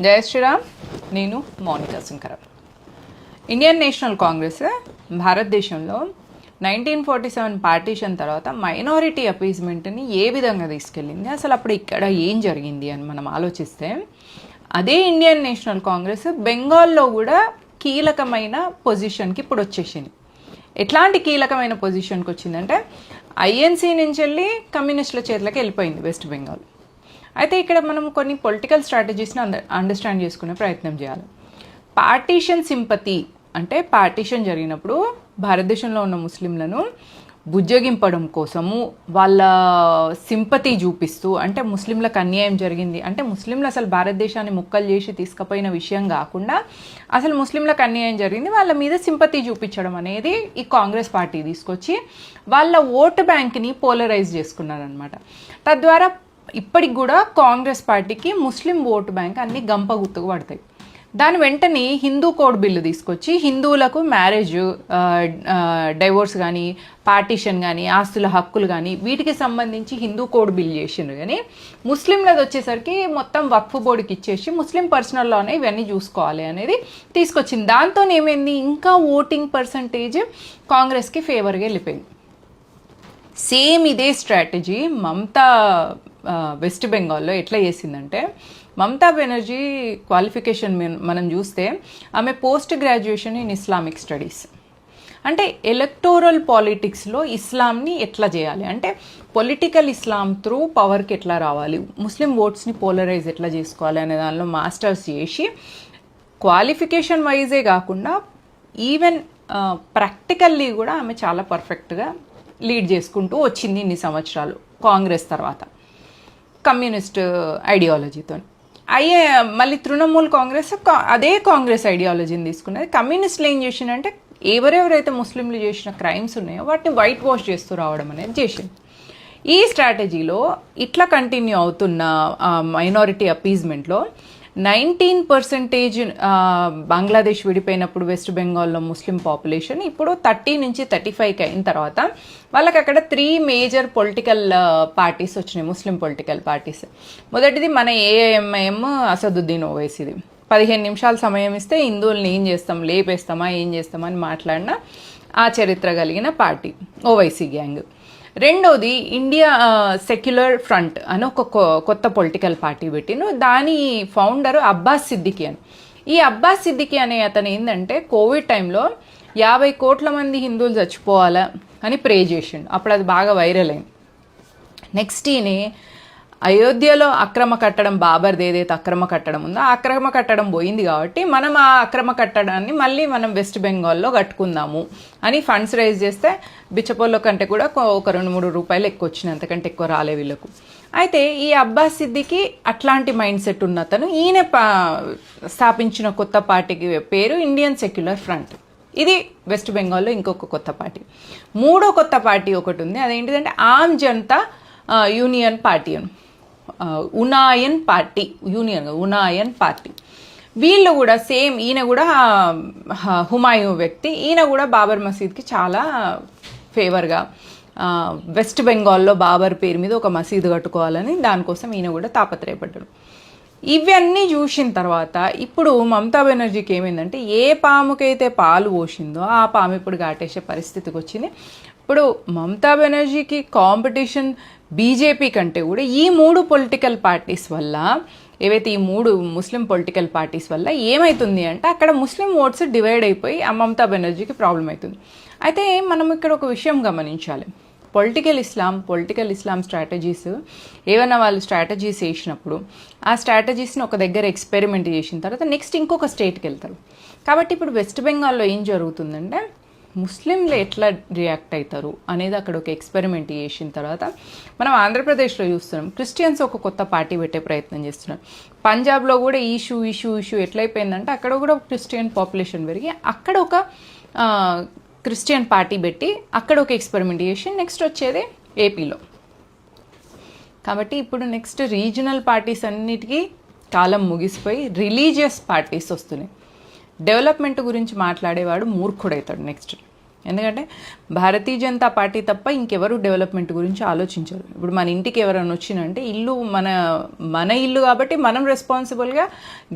జయ శ్రీరామ్. నేను Mounika Shankara. Indian national Congress భారతదేశంలో 1947 partition తర్వాత మైనారిటీ అపీజ్మెంట్ని ఏ విధంగా తీసుకెళ్ళింది, అసలు అప్పుడు ఇక్కడ ఏం జరిగింది అని మనం ఆలోచిస్తే, అదే ఇండియన్ నేషనల్ కాంగ్రెస్ బెంగాల్లో కూడా కీలకమైన పొజిషన్కి ఇప్పుడు వచ్చేసింది. ఎట్లాంటి కీలకమైన పొజిషన్కి వచ్చిందంటే, ఐఎన్సీ నుంచి వెళ్ళి కమ్యూనిస్టుల చేతులకు వెళ్ళిపోయింది వెస్ట్ బెంగాల్. అయితే ఇక్కడ మనం కొన్ని పొలిటికల్ స్ట్రాటజీస్ని అండర్స్టాండ్ చేసుకునే ప్రయత్నం చేయాలి. పార్టీషన్ సింపతి అంటే, పార్టీషన్ జరిగినప్పుడు భారతదేశంలో ఉన్న ముస్లింలను బుజ్జగింపడం కోసము వాళ్ళ సింపతి చూపిస్తూ, అంటే ముస్లింలకు అన్యాయం జరిగింది అంటే, ముస్లింలు అసలు భారతదేశాన్ని ముక్కలు చేసి తీసుకుపోయిన విషయం కాకుండా అసలు ముస్లింలకు అన్యాయం జరిగింది, వాళ్ళ మీద సింపతి చూపించడం అనేది ఈ కాంగ్రెస్ పార్టీ తీసుకొచ్చి వాళ్ళ ఓటు బ్యాంక్ని పోలరైజ్ చేసుకున్నారనమాట. తద్వారా ఇప్పటికి కూడా కాంగ్రెస్ పార్టీకి ముస్లిం ఓటు బ్యాంక్ అన్ని గంప గుర్తుకు పడతాయి. దాని వెంటనే హిందూ కోడ్ బిల్లు తీసుకొచ్చి హిందువులకు మ్యారేజ్, డైవోర్స్ కానీ, పార్టీషన్ కానీ, ఆస్తుల హక్కులు కానీ వీటికి సంబంధించి హిందూ కోడ్ బిల్ చేసిండ్రు. కానీ ముస్లింలది వచ్చేసరికి మొత్తం వక్ఫ్ బోర్డుకి ఇచ్చేసి ముస్లిం పర్సనల్ లానే ఇవన్నీ చూసుకోవాలి అనేది తీసుకొచ్చింది. దాంతో ఏమైంది, ఇంకా ఓటింగ్ పర్సంటేజ్ కాంగ్రెస్కి ఫేవర్గా వెళ్ళిపోయింది. సేమ్ ఇదే స్ట్రాటజీ మమతా వెస్ట్ బెంగాల్లో ఎట్లా చేసిందంటే, మమతా బెనర్జీ క్వాలిఫికేషన్ మనం చూస్తే ఆమె post graduation in Islamic studies. అంటే ఎలక్టోరల్ పాలిటిక్స్లో ఇస్లాంని ఎట్లా చేయాలి, అంటే పొలిటికల్ ఇస్లాం త్రూ పవర్కి ఎట్లా రావాలి, ముస్లిం ఓట్స్ని పోలరైజ్ ఎట్లా చేసుకోవాలి అనే దానిలో మాస్టర్స్ చేసి, క్వాలిఫికేషన్ వైజే కాకుండా ఈవెన్ ప్రాక్టికల్లీ కూడా ఆమె చాలా పర్ఫెక్ట్గా లీడ్ చేసుకుంటూ వచ్చింది ఇన్ని సంవత్సరాలు కాంగ్రెస్ తర్వాత కమ్యూనిస్ట్ ఐడియాలజీతో. మళ్ళీ తృణమూల్ కాంగ్రెస్ అదే కాంగ్రెస్ ఐడియాలజీని తీసుకున్నది. కమ్యూనిస్టులు ఏం చేసిందంటే, ఎవరెవరైతే ముస్లింలు చేసిన క్రైమ్స్ ఉన్నాయో వాటిని వైట్ వాష్ చేస్తూ రావడం అనేది చేసింది. ఈ స్ట్రాటజీలో ఇట్లా కంటిన్యూ అవుతున్న మైనారిటీ అపీజ్మెంట్లో 19% బంగ్లాదేశ్ విడిపోయినప్పుడు వెస్ట్ బెంగాల్లో ముస్లిం పాపులేషన్ ఇప్పుడు 30 నుంచి 35కి అయిన తర్వాత వాళ్ళకి అక్కడ 3 మేజర్ పొలిటికల్ పార్టీస్ వచ్చినాయి, ముస్లిం పొలిటికల్ పార్టీస్. మొదటిది మన ఏఐఎంఐఎం, అసదుద్దీన్ ఓవైసీది. 15 నిమిషాలు సమయం ఇస్తే హిందువుల్ని ఏం చేస్తాం, లేపేస్తామా, ఏం చేస్తామా అని మాట్లాడిన ఆ చరిత్ర కలిగిన పార్టీ ఓవైసీ గ్యాంగ్. రెండోది ఇండియా సెక్యులర్ ఫ్రంట్ అని ఒక కొత్త పొలిటికల్ పార్టీ పెట్టిను. దాని ఫౌండర్ అబ్బాస్ సిద్దికి అని. ఈ అబ్బాస్ సిద్దికి అనే అతను ఏంటంటే, కోవిడ్ టైంలో 50 కోట్ల మంది హిందువులు చచ్చిపోవాలా అని ప్రే చేసిండు. అప్పుడు అది బాగా వైరల్ అయింది. నెక్స్ట్ ఈయన అయోధ్యలో అక్రమ కట్టడం, బాబర్ది ఏదైతే అక్రమ కట్టడం ఉందో ఆ అక్రమ కట్టడం పోయింది కాబట్టి మనం ఆ అక్రమ కట్టడాన్ని మళ్ళీ మనం వెస్ట్ బెంగాల్లో కట్టుకుందాము అని ఫండ్స్ రైజ్ చేస్తే బిచ్చపోళ్ళ కంటే కూడా ఒక 2-3 రూపాయలు ఎక్కువ వచ్చినాయి, అంతకంటే ఎక్కువ రాలే వీళ్ళకు. అయితే ఈ అబ్బాస్ సిద్దికి అట్లాంటి మైండ్ సెట్ ఉన్న అతను, ఈయన స్థాపించిన కొత్త పార్టీకి పేరు ఇండియన్ సెక్యులర్ ఫ్రంట్. ఇది వెస్ట్ బెంగాల్లో ఇంకొక కొత్త పార్టీ. మూడో కొత్త పార్టీ ఒకటి ఉంది, అదేంటిదంటే ఆమ్ జనతా యూనియన్ పార్టీ అని, ఉనాయన్ పార్టీ, ఉనాయన్ పార్టీ. వీళ్ళు కూడా సేమ్, ఈయన కూడా హుమాయూన్ వ్యక్తి, ఈయన కూడా బాబర్ మసీద్కి చాలా ఫేవర్గా వెస్ట్ బెంగాల్లో బాబర్ పేరు మీద ఒక మసీదు కట్టుకోవాలని దానికోసం ఈయన కూడా తాపత్రయపడ్డాడు. ఇవన్నీ చూసిన తర్వాత ఇప్పుడు మమతా బెనర్జీకి ఏమైందంటే, ఏ పాముకైతే పాలు పోసిందో ఆ పాము ఇప్పుడు ఘాటేసే పరిస్థితికి వచ్చింది. ఇప్పుడు మమతా బెనర్జీకి కాంపిటీషన్ బీజేపీ కంటే కూడా ఈ 3 పొలిటికల్ పార్టీస్ వల్ల, ఏవైతే ఈ 3 ముస్లిం పొలిటికల్ పార్టీస్ వల్ల ఏమవుతుంది అంటే, అక్కడ ముస్లిం ఓట్స్ డివైడ్ అయిపోయి ఆ మమతా బెనర్జీకి ప్రాబ్లం అవుతుంది. అయితే మనం ఇక్కడ ఒక విషయం గమనించాలి, పొలిటికల్ ఇస్లాం స్ట్రాటజీస్ ఏమైనా వాళ్ళు స్ట్రాటజీస్ వేసినప్పుడు ఆ స్ట్రాటజీస్ని ఒక దగ్గర ఎక్స్పెరిమెంట్ చేసిన తర్వాత నెక్స్ట్ ఇంకొక స్టేట్కి వెళ్తారు. కాబట్టి ఇప్పుడు వెస్ట్ బెంగాల్లో ఏం జరుగుతుందంటే, ముస్లింలు ఎట్లా రియాక్ట్ అవుతారు అనేది అక్కడ ఒక ఎక్స్పెరిమెంట్ చేసిన తర్వాత మనం ఆంధ్రప్రదేశ్లో చూస్తున్నాం. క్రిస్టియన్స్ ఒక కొత్త పార్టీ పెట్టే ప్రయత్నం చేస్తున్నారు. పంజాబ్లో కూడా ఇష్యూ ఎట్లయిపోయిందంటే, అక్కడ కూడా క్రిస్టియన్ పాపులేషన్ పెరిగి అక్కడ ఒక క్రిస్టియన్ పార్టీ పెట్టి అక్కడ ఒక ఎక్స్పెరిమెంట్ చేసి నెక్స్ట్ వచ్చేది ఏపీలో. కాబట్టి ఇప్పుడు నెక్స్ట్ రీజనల్ పార్టీస్ అన్నిటికీ కాలం ముగిసిపోయి రిలీజియస్ పార్టీస్ వస్తున్నాయి. డెవలప్మెంట్ గురించి మాట్లాడేవాడు మూర్ఖుడవుతాడు నెక్స్ట్. ఎందుకంటే భారతీయ జనతా పార్టీ తప్ప ఇంకెవరు డెవలప్మెంట్ గురించి ఆలోచించరు. ఇప్పుడు మన ఇంటికి ఎవరైనా వచ్చినంటే ఇల్లు మన ఇల్లు కాబట్టి మనం రెస్పాన్సిబుల్గా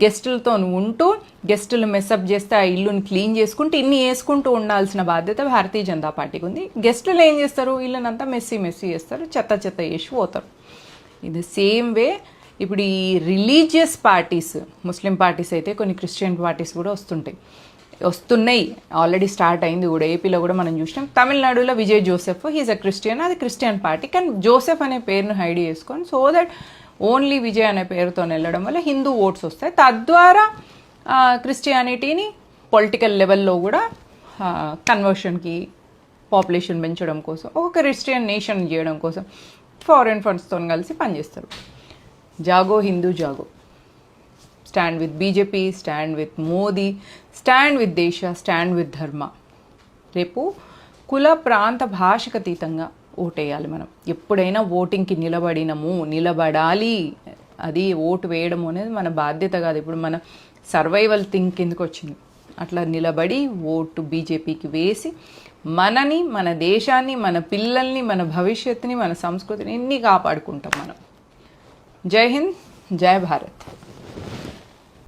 గెస్టులతో ఉంటూ గెస్టులు మెస్అప్ చేస్తే ఆ ఇల్లుని క్లీన్ చేసుకుంటూ ఇన్ని వేసుకుంటూ ఉండాల్సిన బాధ్యత భారతీయ జనతా పార్టీకి ఉంది. గెస్టులు ఏం చేస్తారు, ఇల్లునంతా మెస్సీ చేస్తారు, చెత్త చేసి పోతారు. ఇది సేమ్ వే ఇప్పుడు ఈ రిలీజియస్ పార్టీస్, ముస్లిం పార్టీస్ అయితే కొన్ని క్రిస్టియన్ పార్టీస్ కూడా వస్తున్నాయి, ఆల్రెడీ స్టార్ట్ అయింది కూడా. ఏపీలో కూడా మనం చూసినాం. తమిళనాడులో Vijay Joseph, he's a Christian, అది క్రిస్టియన్ పార్టీ, కానీ జోసెఫ్ అనే పేరును హైడ్ చేసుకొని సో దట్ ఓన్లీ విజయ్ అనే పేరుతో వెళ్ళడం వల్ల హిందూ ఓట్స్ వస్తాయి. తద్వారా క్రిస్టియానిటీని పొలిటికల్ లెవెల్లో కూడా కన్వర్షన్కి, పాపులేషన్ పెంచడం కోసం, ఒక క్రిస్టియన్ నేషన్ చేయడం కోసం ఫారెన్ ఫండ్స్తో కలిసి పనిచేస్తారు. జాగో హిందూ జాగో, stand with BJP, stand with Modi, stand with దేశ, స్టాండ్ విత్ ధర్మ. రేపు కుల ప్రాంత భాషకు అతీతంగా ఓటేయాలి. మనం ఎప్పుడైనా ఓటింగ్కి నిలబడాలి. అది ఓటు వేయడం అనేది మన బాధ్యత కాదు, ఇప్పుడు మన సర్వైవల్ థింగ్ కిందకు వచ్చింది. అట్లా నిలబడి ఓటు బీజేపీకి వేసి మనని, మన దేశాన్ని, మన పిల్లల్ని, మన భవిష్యత్తుని, మన సంస్కృతిని ఇన్ని కాపాడుకుంటాం మనం. జై హింద్, జై భారత్.